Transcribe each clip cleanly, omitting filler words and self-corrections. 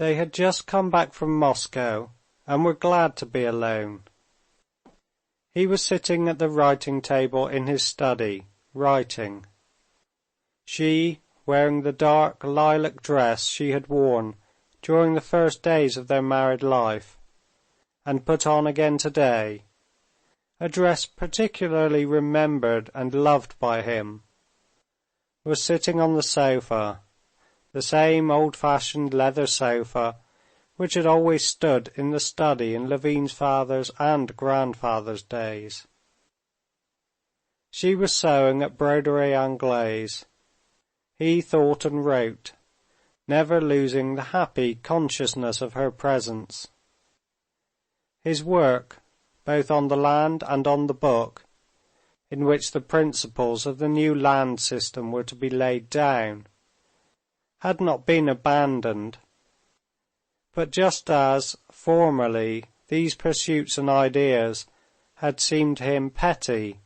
They had just come back from Moscow and were glad to be alone. He was sitting at the writing table in his study, writing. She, wearing the dark lilac dress she had worn during the first days of their married life, and put on again today, a dress particularly remembered and loved by him, was sitting on the sofa, the same old-fashioned leather sofa which had always stood in the study in Levin's father's and grandfather's days. She was sewing at broderie anglaise. He thought and wrote, never losing the happy consciousness of her presence. His work, both on the land and on the book, in which the principles of the new land system were to be laid down, had not been abandoned, but just as, formerly, these pursuits and ideas had seemed to him petty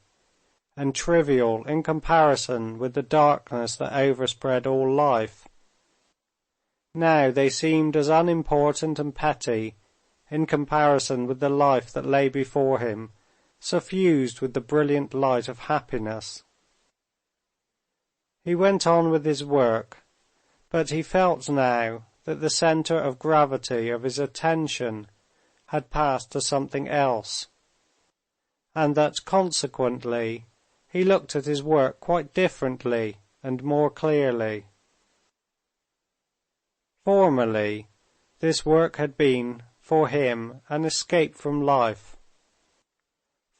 and trivial in comparison with the darkness that overspread all life, now they seemed as unimportant and petty in comparison with the life that lay before him, suffused with the brilliant light of happiness. He went on with his work, but he felt now that the center of gravity of his attention had passed to something else, and that consequently he looked at his work quite differently and more clearly. Formerly, this work had been for him an escape from life.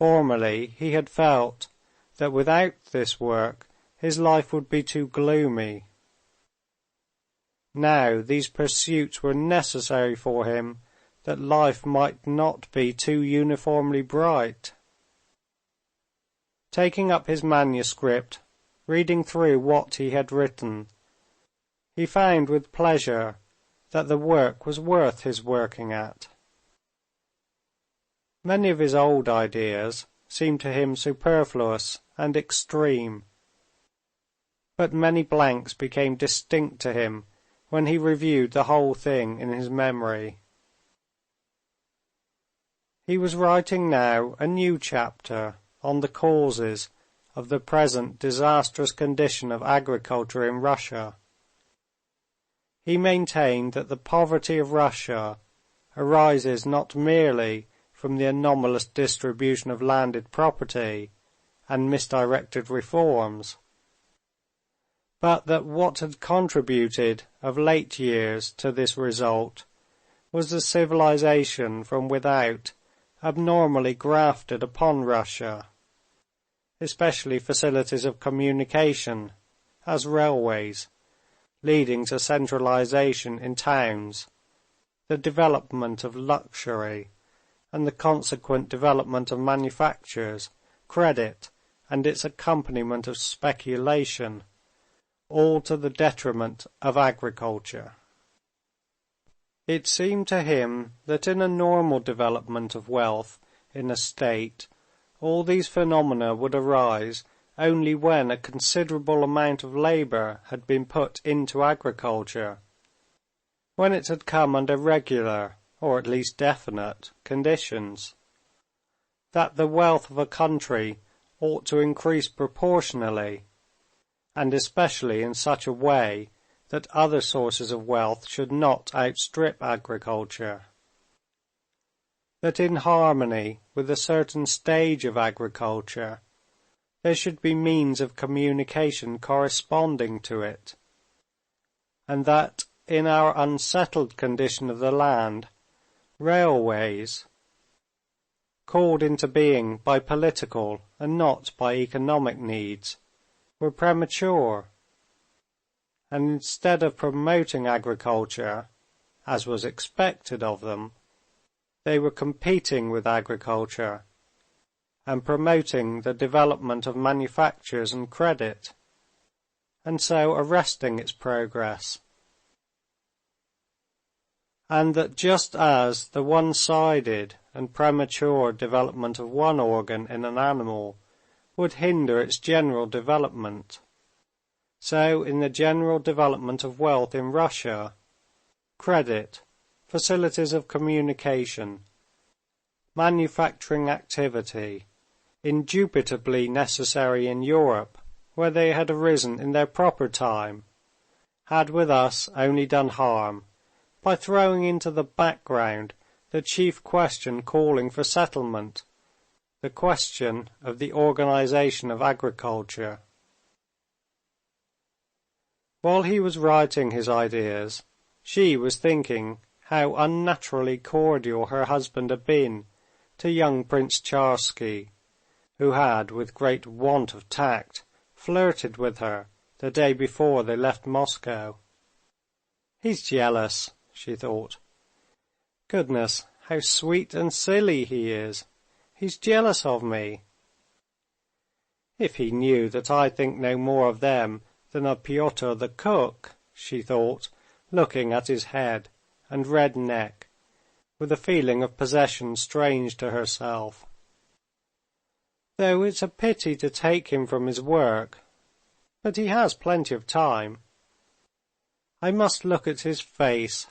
Formerly he had felt that without this work his life would be too gloomy. Now these pursuits were necessary for him that life might not be too uniformly bright. Taking up his manuscript, reading through what he had written, he found with pleasure that the work was worth his working at. Many of his old ideas seemed to him superfluous and extreme, but many blanks became distinct to him when he reviewed the whole thing in his memory. He was writing now a new chapter on the causes of the present disastrous condition of agriculture in Russia. He maintained that the poverty of Russia arises not merely from the anomalous distribution of landed property and misdirected reforms, but that what had contributed of late years to this result was the civilization from without abnormally grafted upon Russia, especially facilities of communication, as railways, leading to centralization in towns, the development of luxury, and the consequent development of manufactures, credit, and its accompaniment of speculation, all to the detriment of agriculture. It seemed to him that in a normal development of wealth in a state, all these phenomena would arise only when a considerable amount of labor had been put into agriculture, when it had come under regular, or at least definite, conditions, that the wealth of a country ought to increase proportionally, and especially in such a way that other sources of wealth should not outstrip agriculture, that in harmony with a certain stage of agriculture, there should be means of communication corresponding to it, and that in our unsettled condition of the land, railways, called into being by political and not by economic needs, were premature, and instead of promoting agriculture, as was expected of them, they were competing with agriculture and promoting the development of manufactures and credit, and so arresting its progress. And that just as the one-sided and premature development of one organ in an animal would hinder its general development, so in the general development of wealth in Russia, credit, facilities of communication, manufacturing activity, indubitably necessary in Europe, where they had arisen in their proper time, had with us only done harm by throwing into the background the chief question calling for settlement, the question of the organization of agriculture. While he was writing his ideas, she was thinking how unnaturally cordial her husband had been to young Prince Tcharsky, who had, with great want of tact, flirted with her the day before they left Moscow. "He's jealous," she thought. "Goodness, how sweet and silly he is! He's jealous of me. If he knew that I think no more of them than of Pyotr the cook," she thought, looking at his head and red neck, with a feeling of possession strange to herself. "Though it's a pity to take him from his work, but he has plenty of time. I must look at his face.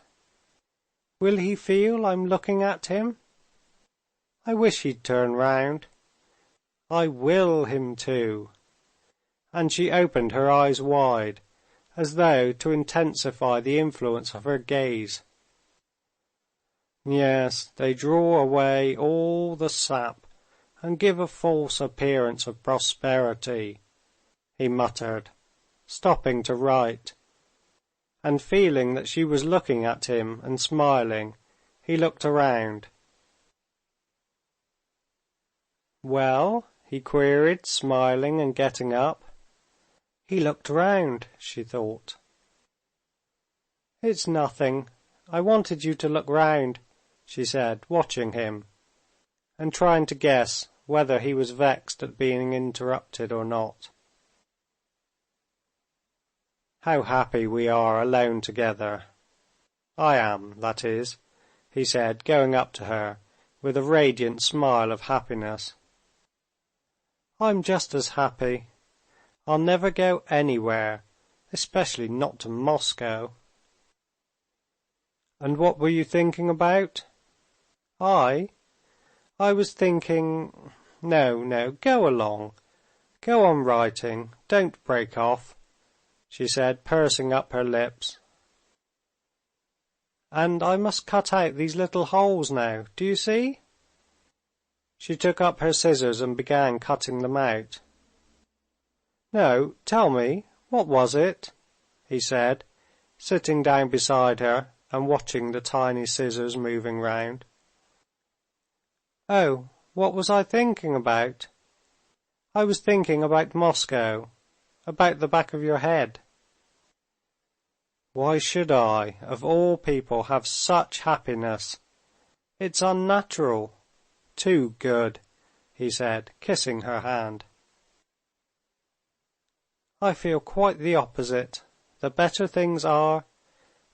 Will he feel I'm looking at him? I wish he'd turn round. I will him to." And she opened her eyes wide, as though to intensify the influence of her gaze. "Yes, they draw away all the sap and give a false appearance of prosperity," he muttered, stopping to write, and feeling that she was looking at him and smiling, he looked around. "Well?" he queried, smiling and getting up. He looked round, she thought. "It's nothing. I wanted you to look round," she said, watching him, and trying to guess whether he was vexed at being interrupted or not. "How happy we are alone together. I am, that is," he said, going up to her with a radiant smile of happiness. "I'm just as happy. I'll never go anywhere, especially not to Moscow." "And what were you thinking about?" "I was thinking... No, go along. Go on writing. Don't break off," she said, pursing up her lips. "And I must cut out these little holes now, do you see?" She took up her scissors and began cutting them out. "No, tell me, what was it?" he said, sitting down beside her and watching the tiny scissors moving round. "Oh, what was I thinking about? I was thinking about Moscow, about the back of your head." "Why should I, of all people, have such happiness? It's unnatural, too good," he said, kissing her hand. "I feel quite the opposite. The better things are,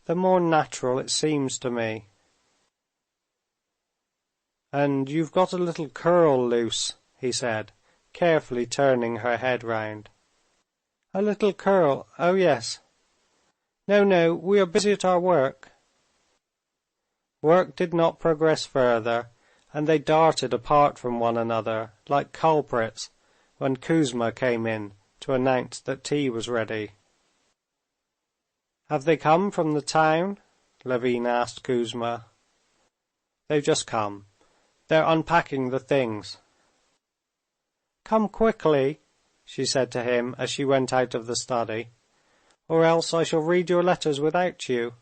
the more natural it seems to me." "And you've got a little curl loose," he said, carefully turning her head round. "A little curl? Oh yes. No, we are busy at our work." Work did not progress further, and they darted apart from one another like culprits when Kuzma came in to announce that tea was ready. "Have they come from the town?" Levin asked Kuzma. "They've just come. They're unpacking the things." "Come quickly," she said to him as she went out of the study, "or else I shall read your letters without you."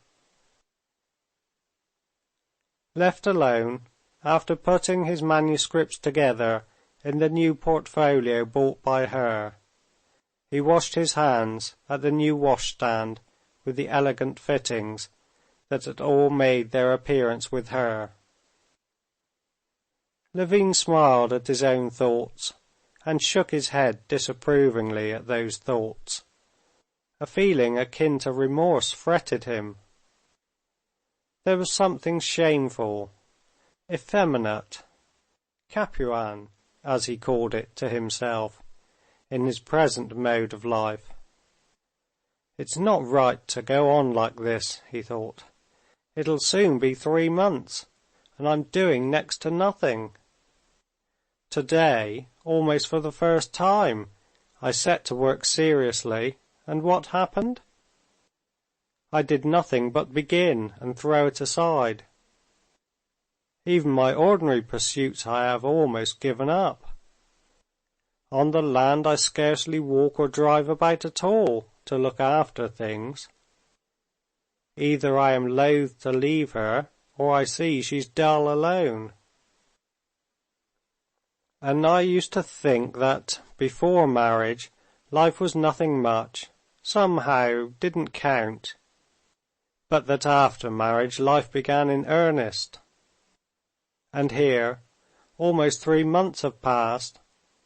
Left alone, after putting his manuscripts together in the new portfolio bought by her, he washed his hands at the new washstand with the elegant fittings that had all made their appearance with her. Levin smiled at his own thoughts and shook his head disapprovingly at those thoughts. A feeling akin to remorse fretted him. There was something shameful, effeminate, Capuan, as he called it to himself, in his present mode of life. "It's not right to go on like this," he thought. It'll soon be 3 months, and I'm doing next to nothing. Today, almost for the first time, I set to work seriously, and what happened? I did nothing but begin and throw it aside. Even my ordinary pursuits I have almost given up. On the land I scarcely walk or drive about at all to look after things. Either I am loath to leave her, or I see she's dull alone. And I used to think that, before marriage, life was nothing much, somehow didn't count, but that after marriage life began in earnest. And here, almost 3 months have passed,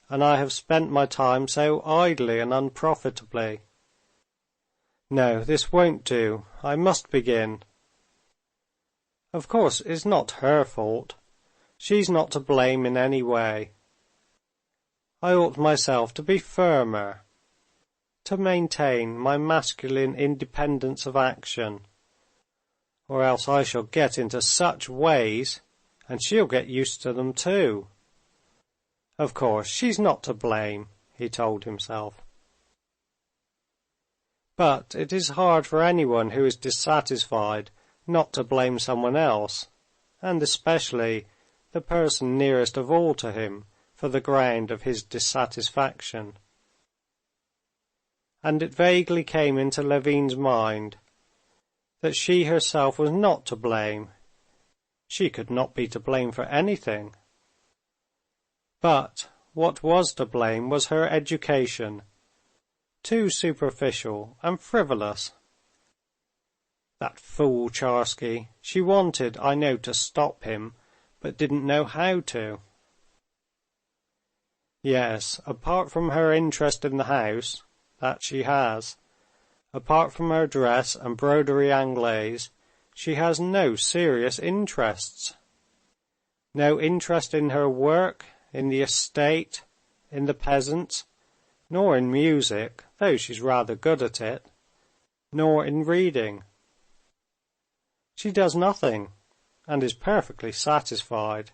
and I have spent my time so idly and unprofitably. No, this won't do. I must begin. Of course, it's not her fault. She's not to blame in any way. I ought myself to be firmer, to maintain my masculine independence of action, or else I shall get into such ways, and she'll get used to them too. Of course, she's not to blame, he told himself. But it is hard for anyone who is dissatisfied not to blame someone else, and especially the person nearest of all to him, for the ground of his dissatisfaction. And it vaguely came into Levin's mind that she herself was not to blame. She could not be to blame for anything. But what was to blame was her education, too superficial and frivolous. That fool Charsky, she wanted, I know, to stop him, but didn't know how to. Yes, apart from her interest in the house, that she has, apart from her dress and broderie anglaise, she has no serious interests. No interest in her work, in the estate, in the peasants, nor in music, though she's rather good at it, nor in reading. She does nothing, and is perfectly satisfied.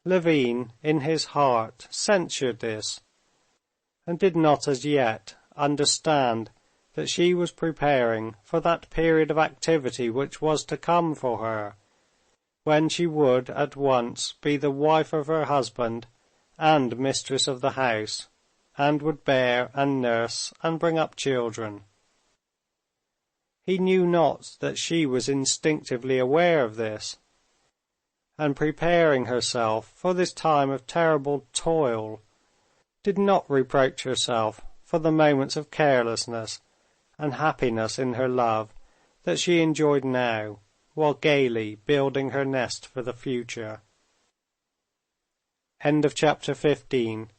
Levin, in his heart, censured this, and did not as yet understand that she was preparing for that period of activity which was to come for her, when she would at once be the wife of her husband and mistress of the house, and would bear and nurse and bring up children. He knew not that she was instinctively aware of this, and preparing herself for this time of terrible toil, did not reproach herself for the moments of carelessness and happiness in her love that she enjoyed now, while gaily building her nest for the future. End of chapter 15.